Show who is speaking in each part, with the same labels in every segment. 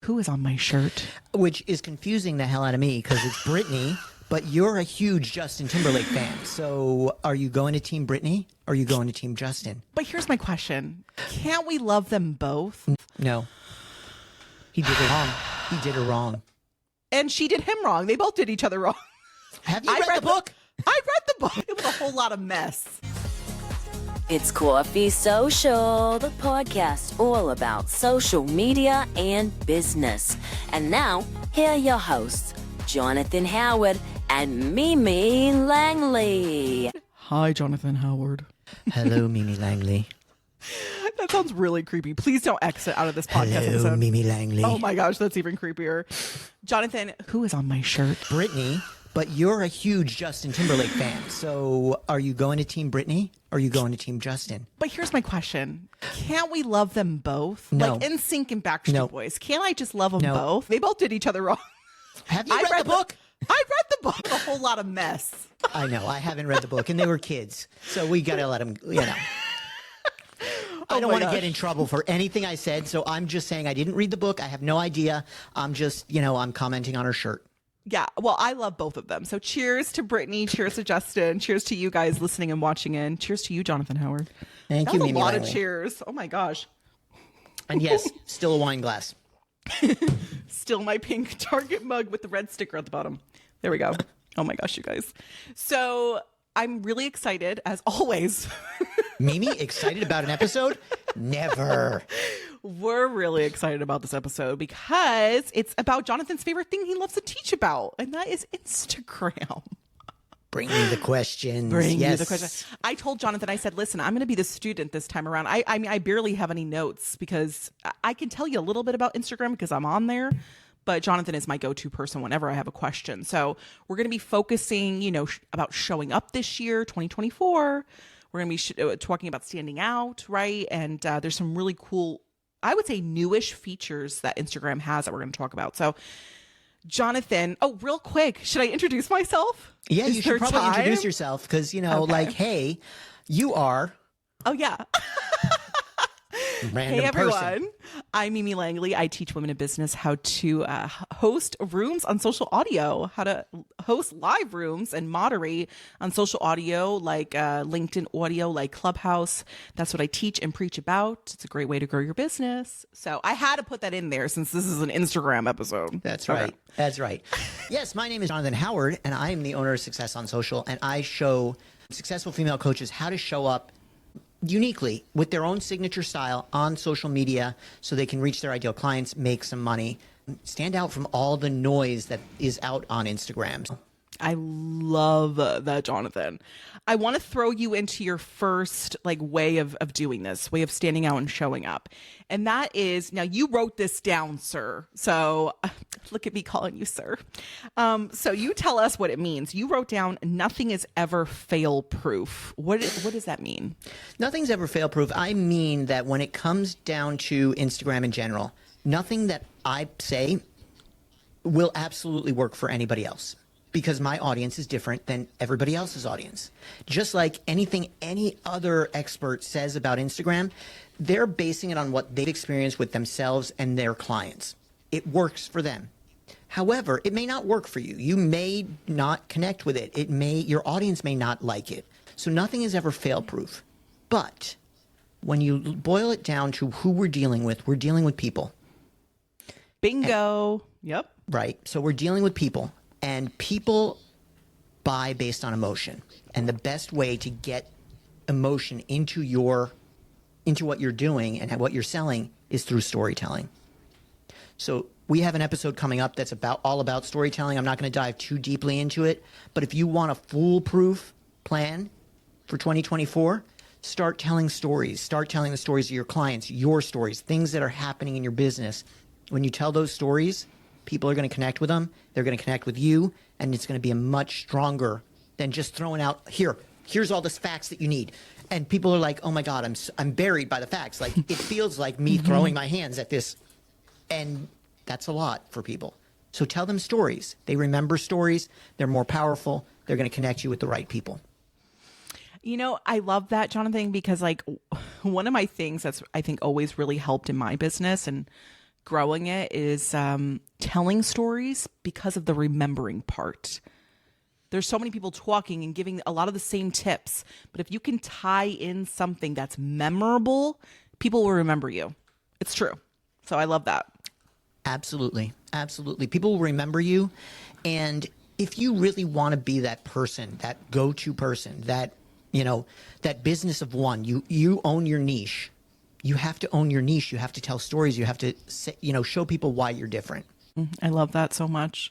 Speaker 1: Who is on my shirt?
Speaker 2: Which is confusing the hell out of me because it's Britney, but you're a huge Justin Timberlake fan. So are you going to Team Britney or are you going to Team Justin?
Speaker 1: But here's my question. Can't we love them both?
Speaker 2: No. He did her wrong. He did her wrong.
Speaker 1: And she did him wrong. They both did each other wrong.
Speaker 2: Have you read the book?
Speaker 1: I read the book. It was a whole lot of mess.
Speaker 3: It's Coffee Social, the podcast all about social media and business. And now, here are your hosts, Jonathan Howard and Mimi Langley.
Speaker 1: Hi, Jonathan Howard.
Speaker 2: Hello, Mimi Langley.
Speaker 1: That sounds really creepy. Please don't exit out of this podcast
Speaker 2: Hello,
Speaker 1: episode.
Speaker 2: Mimi Langley.
Speaker 1: Oh my gosh, that's even creepier. Jonathan, who is on my shirt?
Speaker 2: Britney, but you're a huge Justin Timberlake fan. So are you going to Team Britney or are you going to Team Justin?
Speaker 1: But here's my question. Can't we love them both?
Speaker 2: No.
Speaker 1: Like NSYNC and Backstreet Boys. Can't I just love them
Speaker 2: No.
Speaker 1: both? They both did each other wrong.
Speaker 2: Have you read the book?
Speaker 1: I read the book. A whole lot of mess.
Speaker 2: I know. I haven't read the book and they were kids. So we got to let them, I don't want to get in trouble for anything I said. So I'm just saying I didn't read the book. I have no idea. I'm just, I'm commenting on her shirt.
Speaker 1: Yeah, well, I love both of them. So cheers to Brittany, cheers to Justin, cheers to you guys listening and watching in. Cheers to you, Jonathan Howard.
Speaker 2: Thank you,
Speaker 1: That's
Speaker 2: Mimi
Speaker 1: a lot
Speaker 2: Langley.
Speaker 1: of cheers. Oh my gosh.
Speaker 2: And yes, still a wine glass.
Speaker 1: Still my pink Target mug with the red sticker at the bottom. There we go. Oh my gosh, you guys. So I'm really excited, as always.
Speaker 2: Mimi, excited about an episode? Never.
Speaker 1: We're really excited about this episode because it's about Jonathan's favorite thing he loves to teach about, and that is Instagram.
Speaker 2: Bring me the questions.
Speaker 1: Bring
Speaker 2: yes.
Speaker 1: you the question. I told Jonathan, I said, listen, I'm going to be the student this time around. I mean, I barely have any notes because I can tell you a little bit about Instagram because I'm on there, but Jonathan is my go-to person whenever I have a question. So we're going to be focusing, about showing up this year, 2024. We're going to be talking about standing out, right? And there's some really cool, I would say, newish features that Instagram has that we're going to talk about. So Jonathan, real quick, should I introduce myself?
Speaker 2: Yeah, you should probably
Speaker 1: time?
Speaker 2: introduce yourself because,
Speaker 1: Okay.
Speaker 2: hey, you are
Speaker 1: Oh, yeah.
Speaker 2: random
Speaker 1: Hey, everyone.
Speaker 2: person.
Speaker 1: I'm Mimi Langley. I teach women in business how to host rooms on social audio, how to host live rooms and moderate on social audio like LinkedIn audio, like Clubhouse. That's what I teach and preach about. It's a great way to grow your business. So I had to put that in there since this is an Instagram episode.
Speaker 2: That's
Speaker 1: Okay.
Speaker 2: right. That's right. Yes, my name is Jonathan Howard, and I am the owner of Success on Social, and I show successful female coaches how to show up uniquely with their own signature style on social media so they can reach their ideal clients, make some money, stand out from all the noise that is out on Instagram.
Speaker 1: I love that, Jonathan. I want to throw you into your first way of doing this, way of standing out and showing up. And that is, now you wrote this down, sir. So look at me calling you sir. So you tell us what it means. You wrote down nothing is ever fail proof. What does that mean?
Speaker 2: Nothing's ever fail proof. I mean that when it comes down to Instagram in general, nothing that I say will absolutely work for anybody else. Because my audience is different than everybody else's audience. Just like anything any other expert says about Instagram, they're basing it on what they've experienced with themselves and their clients. It works for them. However, it may not work for you. You may not connect with it. Your audience may not like it. So nothing is ever fail-proof. But when you boil it down to who we're dealing with people.
Speaker 1: Bingo. Yep.
Speaker 2: Right. So we're dealing with people. And people buy based on emotion. And the best way to get emotion into what you're doing and what you're selling is through storytelling. So we have an episode coming up that's all about storytelling. I'm not going to dive too deeply into it. But if you want a foolproof plan for 2024, start telling stories. Start telling the stories of your clients, your stories, things that are happening in your business. When you tell those stories, people are going to connect with them. They're going to connect with you, and it's going to be a much stronger than just throwing out, here's all the facts that you need. And people are like, oh my God, I'm buried by the facts. Like, it feels like me throwing my hands at this. And that's a lot for people. So tell them stories. They remember stories. They're more powerful. They're going to connect you with the right people.
Speaker 1: I love that, Jonathan, because one of my things that's, I think, always really helped in my business and growing it is telling stories because of the remembering part. There's so many people talking and giving a lot of the same tips, but if you can tie in something that's memorable, people will remember you. It's true. So I love that.
Speaker 2: Absolutely. Absolutely. People will remember you. And if you really want to be that person, that go-to person, that, that business of one, you own your niche. You have to own your niche. You have to tell stories. You have to, show people why you're different.
Speaker 1: I love that so much.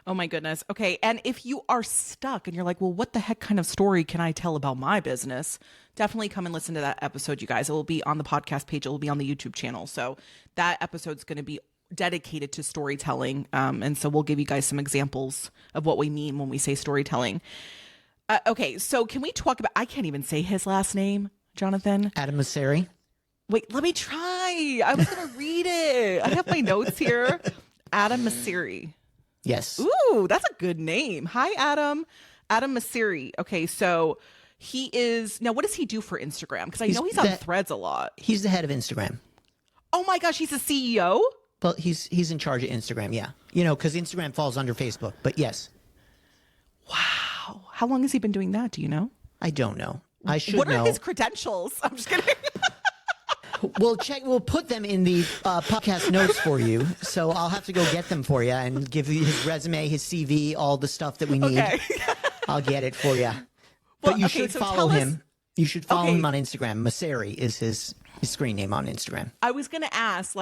Speaker 1: Oh my goodness. Okay. And if you are stuck and you're like, well, what the heck kind of story can I tell about my business? Definitely come and listen to that episode, you guys. It will be on the podcast page. It will be on the YouTube channel. So that episode's going to be dedicated to storytelling. And so we'll give you guys some examples of what we mean when we say storytelling. Okay. So can we talk about, I can't even say his last name, Jonathan.
Speaker 2: Adam Mosseri.
Speaker 1: Wait, let me try. I was going to read it. I have my notes here. Adam Mosseri.
Speaker 2: Yes.
Speaker 1: Ooh, that's a good name. Hi, Adam. Adam Mosseri. Okay, so he is now. What does he do for Instagram? Because I know he's on Threads a lot.
Speaker 2: He's the head of Instagram.
Speaker 1: Oh my gosh, he's a CEO.
Speaker 2: Well, he's in charge of Instagram. Yeah, because Instagram falls under Facebook. But yes.
Speaker 1: Wow. How long has he been doing that? Do you know?
Speaker 2: I don't know. I should know.
Speaker 1: What are his credentials? I'm just kidding.
Speaker 2: We'll put them in the podcast notes for you. So I'll have to go get them for you and give you his resume, his CV, all the stuff that we need.
Speaker 1: Okay.
Speaker 2: I'll get it for you. But you should follow him. You should follow him on Instagram. Mosseri is his screen name on Instagram.
Speaker 1: I was going to ask,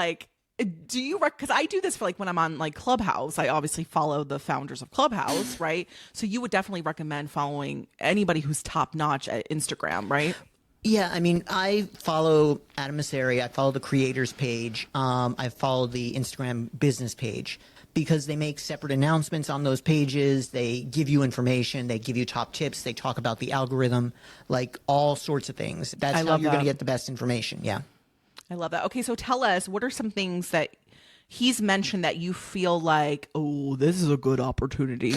Speaker 1: do you because I do this for when I'm on Clubhouse. I obviously follow the founders of Clubhouse, right? So you would definitely recommend following anybody who's top notch at Instagram, right?
Speaker 2: Yeah, I mean, I follow Adam Mosseri. I follow the creators page. I follow the Instagram business page because they make separate announcements on those pages. They give you information. They give you top tips. They talk about the algorithm, all sorts of things. That's how you're going to get the best information. Yeah.
Speaker 1: I love that. Okay, so tell us, what are some things that he's mentioned that you feel like, oh, this is a good opportunity?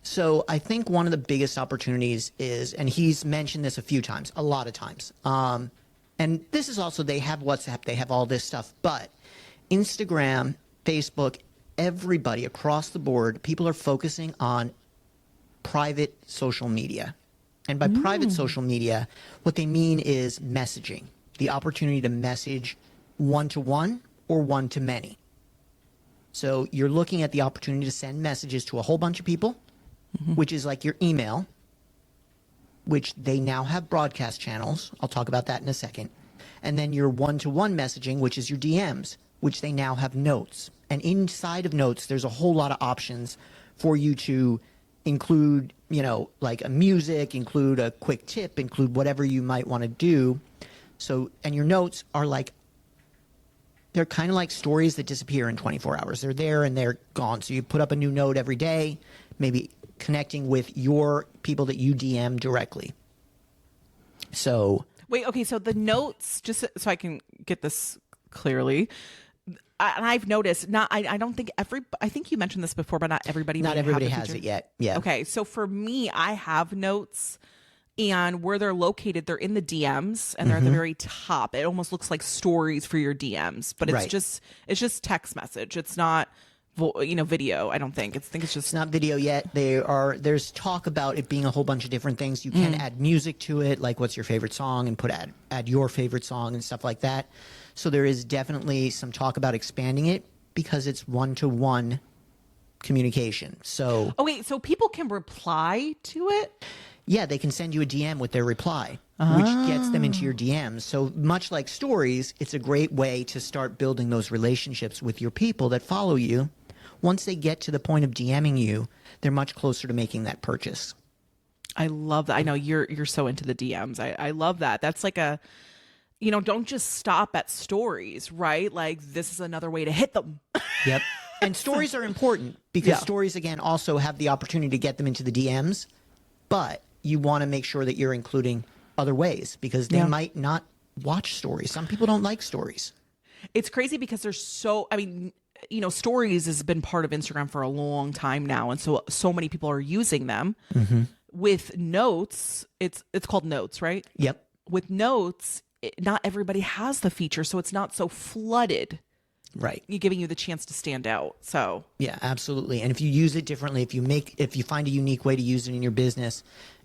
Speaker 2: So I think one of the biggest opportunities is, and he's mentioned this a lot of times, and this is also, they have WhatsApp, they have all this stuff, but Instagram, Facebook, everybody across the board, people are focusing on private social media. And by private social media, what they mean is messaging, the opportunity to message one-to-one or one-to-many. So you're looking at the opportunity to send messages to a whole bunch of people, which is like your email, which they now have broadcast channels. I'll talk about that in a second. And then your one-to-one messaging, which is your DMs, which they now have notes. And inside of notes, there's a whole lot of options for you to include, like a music, include a quick tip, include whatever you might want to do. So, and your notes are they're kind of like stories that disappear in 24 hours. They're there and they're gone. So you put up a new note every day, maybe connecting with your people that you DM directly. So
Speaker 1: wait, okay, so the notes, just so I can get this clearly, and I've noticed, I don't think I think you mentioned this before, but not everybody
Speaker 2: has it yet. Yeah.
Speaker 1: Okay, so for me, I have notes, and where they're located, they're in the DMs, and they're at the very top. It almost looks like stories for your DMs, but it's just text message. It's not video. I don't think. It's
Speaker 2: not video yet. There's talk about it being a whole bunch of different things. You can add music to it, like what's your favorite song, and add your favorite song and stuff like that. So there is definitely some talk about expanding it because it's one-to-one communication. So
Speaker 1: so people can reply to it?
Speaker 2: Yeah, they can send you a DM with their reply, which gets them into your DMs. So much like stories, it's a great way to start building those relationships with your people that follow you. Once they get to the point of DMing you, they're much closer to making that purchase.
Speaker 1: I love that. I know you're so into the DMs. I love that. That's like a, don't just stop at stories, right? Like, this is another way to hit them.
Speaker 2: Yep. And stories are important because stories, again, also have the opportunity to get them into the DMs. But you want to make sure that you're including other ways because they might not watch stories. Some people don't like stories.
Speaker 1: It's crazy because there's stories has been part of Instagram for a long time now. And so many people are using them. With notes, it's called notes, right?
Speaker 2: Yep.
Speaker 1: With notes, not everybody has the feature. So it's not so flooded.
Speaker 2: Right.
Speaker 1: giving you the chance to stand out. So
Speaker 2: Yeah, absolutely. And if you use it differently, if you find a unique way to use it in your business,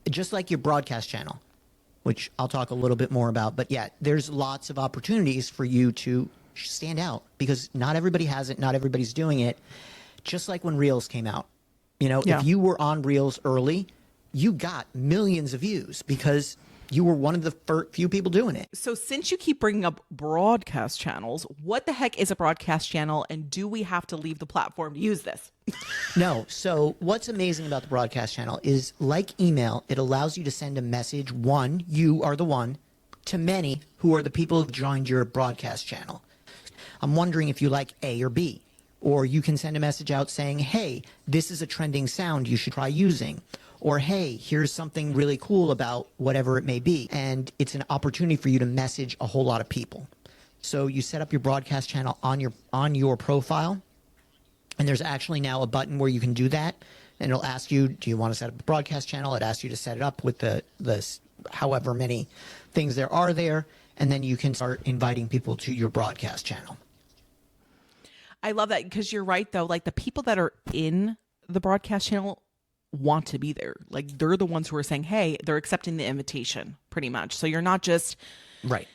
Speaker 2: just like your broadcast channel, which I'll talk a little bit more about, but yeah, there's lots of opportunities for you to stand out because not everybody has it, not everybody's doing it. Just like when Reels came out,
Speaker 1: Yeah.
Speaker 2: if you were on Reels early, you got millions of views because you were one of the few people doing it.
Speaker 1: So since you keep bringing up broadcast channels, what the heck is a broadcast channel, and do we have to leave the platform to use this?
Speaker 2: No. So what's amazing about the broadcast channel is, like email, it allows you to send a message, one, you are the one, to many who are the people who've joined your broadcast channel. I'm wondering if you like A or B. Or you can send a message out saying, hey, this is a trending sound you should try using. Or, hey, here's something really cool about whatever it may be. And it's an opportunity for you to message a whole lot of people. So you set up your broadcast channel on your profile. And there's actually now a button where you can do that. And it'll ask you, do you want to set up a broadcast channel? It asks you to set it up with the however many things there are there. And then you can start inviting people to your broadcast channel.
Speaker 1: I love that because you're right, though. Like the people that are in the broadcast channel want to be there. Like they're the ones who are saying, hey, they're accepting the invitation pretty much. So you're not just,
Speaker 2: right,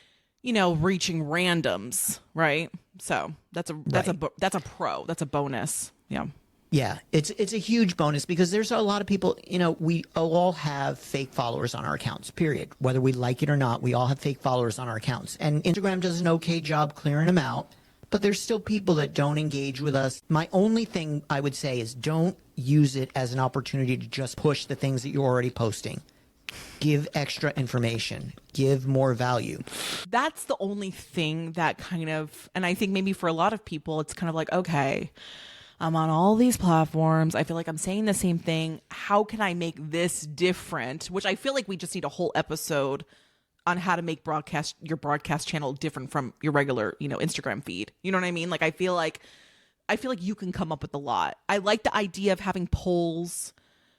Speaker 1: reaching randoms, right? So that's a pro. That's a bonus. Yeah.
Speaker 2: Yeah, it's a huge bonus because there's a lot of people, we all have fake followers on our accounts, period. Whether we like it or not, we all have fake followers on our accounts. And Instagram does an okay job clearing them out. But there's still people that don't engage with us. My only thing I would say is don't use it as an opportunity to just push the things that you're already posting. Give extra information. Give more value.
Speaker 1: That's the only thing that kind of, and I think maybe for a lot of people, it's kind of like, okay, I'm on all these platforms. I feel like I'm saying the same thing. How can I make this different? Which I feel like we just need a whole episode on how to make your broadcast channel different from your regular, Instagram feed. You know what I mean? Like, I feel like you can come up with a lot. I like the idea of having polls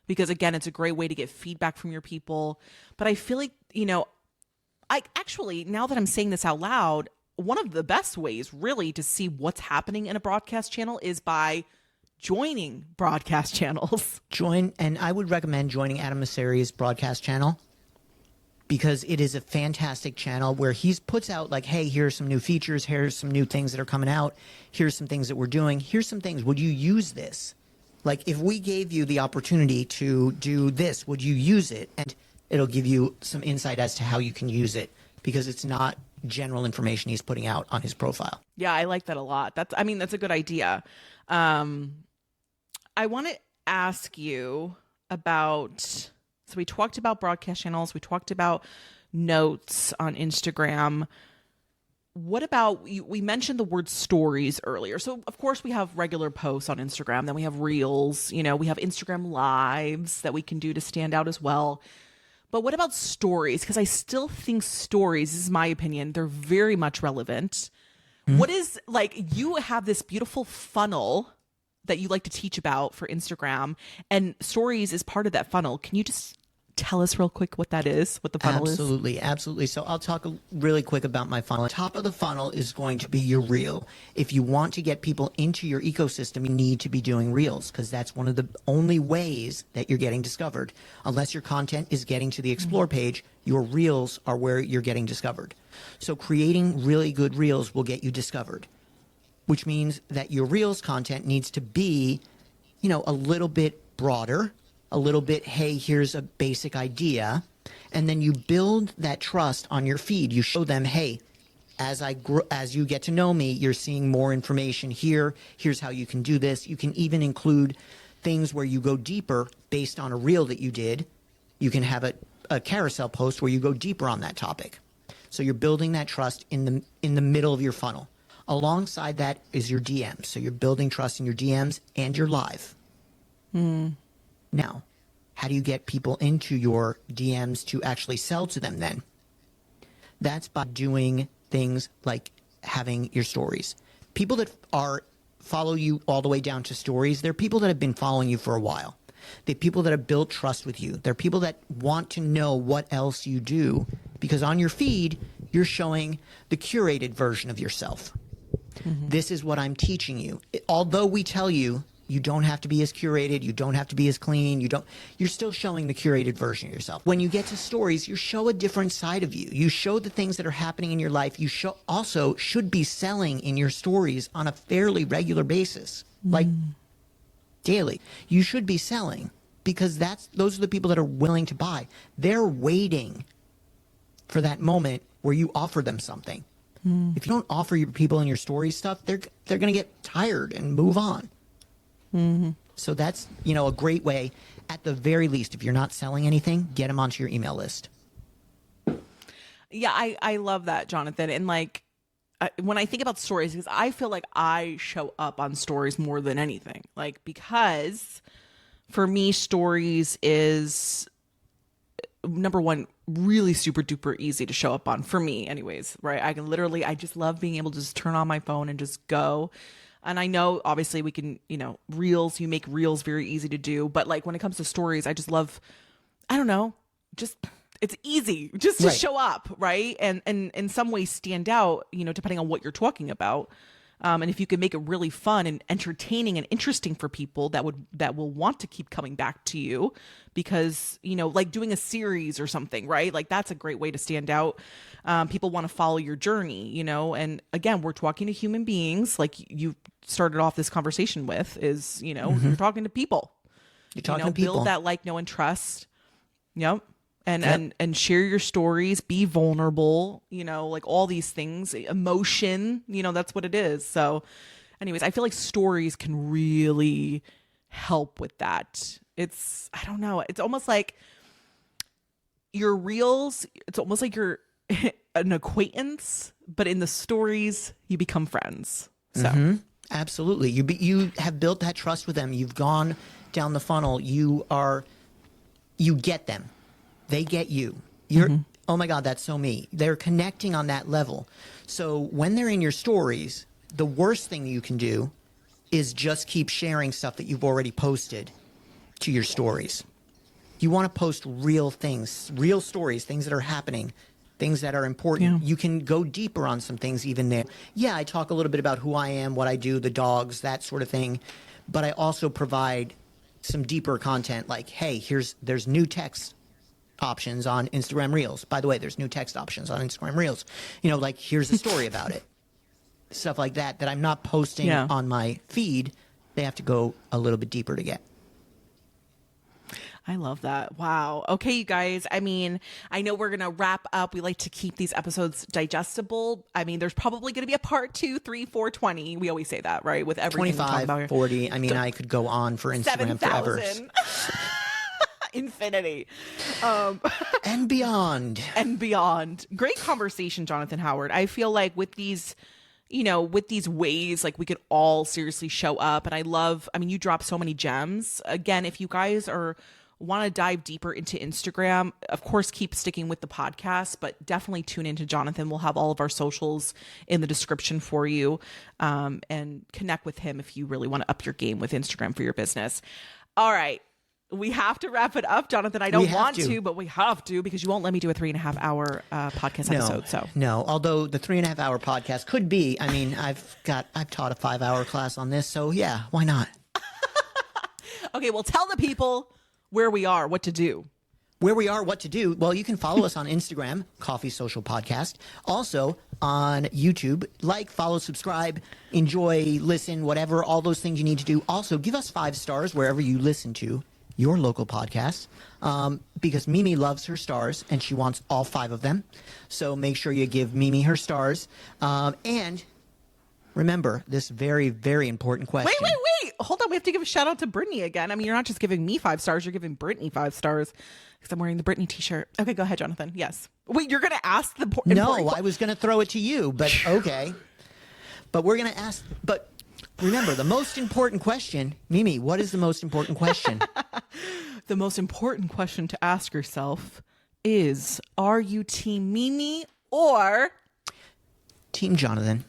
Speaker 1: because, again, it's a great way to get feedback from your people. But I feel like, I actually, now that I'm saying this out loud, one of the best ways really to see what's happening in a broadcast channel is by joining broadcast channels.
Speaker 2: And I would recommend joining Adam Mosseri's broadcast channel, because it is a fantastic channel where he puts out like, hey, here's some new features. Here's some new things that are coming out. Here's some things that we're doing. Here's some things. Would you use this? Like if we gave you the opportunity to do this, would you use it? And it'll give you some insight as to how you can use it because it's not general information he's putting out on his profile.
Speaker 1: Yeah, I like that a lot. That's a good idea. I want to ask you about... So we talked about broadcast channels. We talked about notes on Instagram. What about, we mentioned the word stories earlier. So of course we have regular posts on Instagram. Then we have reels, we have Instagram lives that we can do to stand out as well. But what about stories? Because I still think stories, this is my opinion, they're very much relevant. Mm-hmm. What is, like, you have this beautiful funnel that you like to teach about for Instagram, and stories is part of that funnel. Can you just tell us real quick what that is, what the funnel is?
Speaker 2: Absolutely. So I'll talk really quick about my funnel. Top of the funnel is going to be your reel. If you want to get people into your ecosystem, you need to be doing reels because that's one of the only ways that you're getting discovered. Unless your content is getting to the explore page, your reels are where you're getting discovered. So creating really good reels will get you discovered, which means that your reels content needs to be, a little bit broader, a little bit, hey, here's a basic idea. And then you build that trust on your feed. You show them, hey, as you get to know me, you're seeing more information here. Here's how you can do this. You can even include things where you go deeper based on a reel that you did. You can have a carousel post where you go deeper on that topic. So you're building that trust in the middle of your funnel. Alongside that is your DMs. So you're building trust in your DMs and your live. Now, how do you get people into your DMs to actually sell to them then? That's by doing things like having your stories. People that follow you all the way down to stories, they're people that have been following you for a while. They're people that have built trust with you. They're people that want to know what else you do because on your feed, you're showing the curated version of yourself. This is what I'm teaching you. Although we tell you, you don't have to be as curated, you don't have to be as clean, you're still showing the curated version of yourself. When you get to stories, you show a different side of you. You show the things that are happening in your life. You also should be selling in your stories on a fairly regular basis, like daily. You should be selling because those are the people that are willing to buy. They're waiting for that moment where you offer them something. If you don't offer your people in your story stuff, they're going to get tired and move on. So that's, a great way. At the very least, if you're not selling anything, get them onto your email list.
Speaker 1: Yeah, I love that, Jonathan. And when I think about stories, because I feel like I show up on stories more than anything, because for me, stories is number one, really super duper easy to show up on for me anyways, right? I just love being able to just turn on my phone and just go. And I know obviously we can, reels, you make reels very easy to do, but when it comes to stories, I just love, I don't know, just it's easy just to show up, right? And in some ways stand out, depending on what you're talking about. And if you can make it really fun and entertaining and interesting for people that will want to keep coming back to you because, like doing a series or something, right? That's a great way to stand out. People want to follow your journey, and again, we're talking to human beings like you started off this conversation with is, you're talking to people.
Speaker 2: You're talking to people.
Speaker 1: Build that know and trust. Yep. And share your stories, be vulnerable, all these things, emotion, that's what it is. So anyways, I feel like stories can really help with that. I don't know. It's almost like your reels. It's almost like you're an acquaintance, but in the stories you become friends. So
Speaker 2: Absolutely. You have built that trust with them. You've gone down the funnel. You get them. They get you. Oh my God, that's so me. They're connecting on that level. So when they're in your stories, the worst thing you can do is just keep sharing stuff that you've already posted to your stories. You want to post real things, real stories, things that are happening, things that are important. Yeah. You can go deeper on some things even there. Yeah, I talk a little bit about who I am, what I do, the dogs, that sort of thing. But I also provide some deeper content like, hey, there's new text options on Instagram Reels. By the way, there's new text options on Instagram Reels. Here's a story about it. Stuff like that I'm not posting on my feed. They have to go a little bit deeper to get.
Speaker 1: I love that. Wow. Okay, you guys. I know we're going to wrap up. We like to keep these episodes digestible. There's probably going to be a part 2, 3, 4, 20. We always say that, right? With everything
Speaker 2: 25, 40. I could go on for Instagram
Speaker 1: 7,
Speaker 2: forever.
Speaker 1: Infinity.
Speaker 2: And beyond.
Speaker 1: Great conversation, Jonathan Howard. I feel like with these ways, we could all seriously show up. And you drop so many gems. Again, if you guys want to dive deeper into Instagram, of course, keep sticking with the podcast, but definitely tune into Jonathan. We'll have all of our socials in the description for you, and connect with him if you really want to up your game with Instagram for your business. All right. We have to wrap it up, Jonathan. I don't want to, but we have to because you won't let me do a 3.5 hour podcast episode. So
Speaker 2: no, although the 3.5 hour podcast could be. I've taught a 5-hour class on this, so yeah, why not?
Speaker 1: Okay, well, tell the people where we are, what to do.
Speaker 2: Where we are, what to do. Well, you can follow us on Instagram, Coffee Social Podcast. Also on YouTube, follow, subscribe, enjoy, listen, whatever, all those things you need to do. Also, give us 5 stars wherever you listen to your local podcast, because Mimi loves her stars and she wants all 5 of them. So make sure you give Mimi her stars. And remember this very, very important question.
Speaker 1: Wait. Hold on. We have to give a shout out to Brittany again. You're not just giving me 5 stars. You're giving Brittany 5 stars because I'm wearing the Brittany t-shirt. Okay, go ahead, Jonathan. Yes. Wait, you're going to ask the
Speaker 2: No, I was going to throw it to you, but okay. But we're going to ask, but remember, the most important question, Mimi, what is the most important question?
Speaker 1: The most important question to ask yourself is, are you Team Mimi or
Speaker 2: Team Jonathan?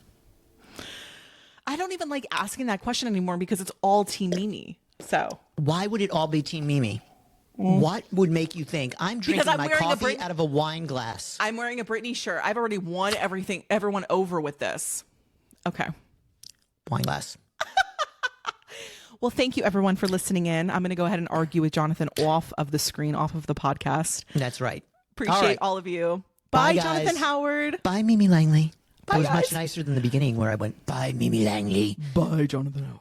Speaker 1: I don't even like asking that question anymore because it's all Team Mimi. So
Speaker 2: why would it all be Team Mimi? What would make you think I'm drinking my coffee out of a wine glass?
Speaker 1: I'm wearing a Britney shirt. I've already won everyone over with this. Okay.
Speaker 2: wine glass.
Speaker 1: Well, thank you everyone for listening in. I'm going to go ahead and argue with Jonathan off of the screen, off of the podcast.
Speaker 2: That's right.
Speaker 1: Appreciate
Speaker 2: All
Speaker 1: all of you.
Speaker 2: Bye,
Speaker 1: Bye,
Speaker 2: guys.
Speaker 1: Jonathan Howard.
Speaker 2: Bye, Mimi Langley.
Speaker 1: Bye,
Speaker 2: That was
Speaker 1: guys.
Speaker 2: much nicer than the beginning where I went, bye, Mimi Langley.
Speaker 1: Bye, Jonathan Howard.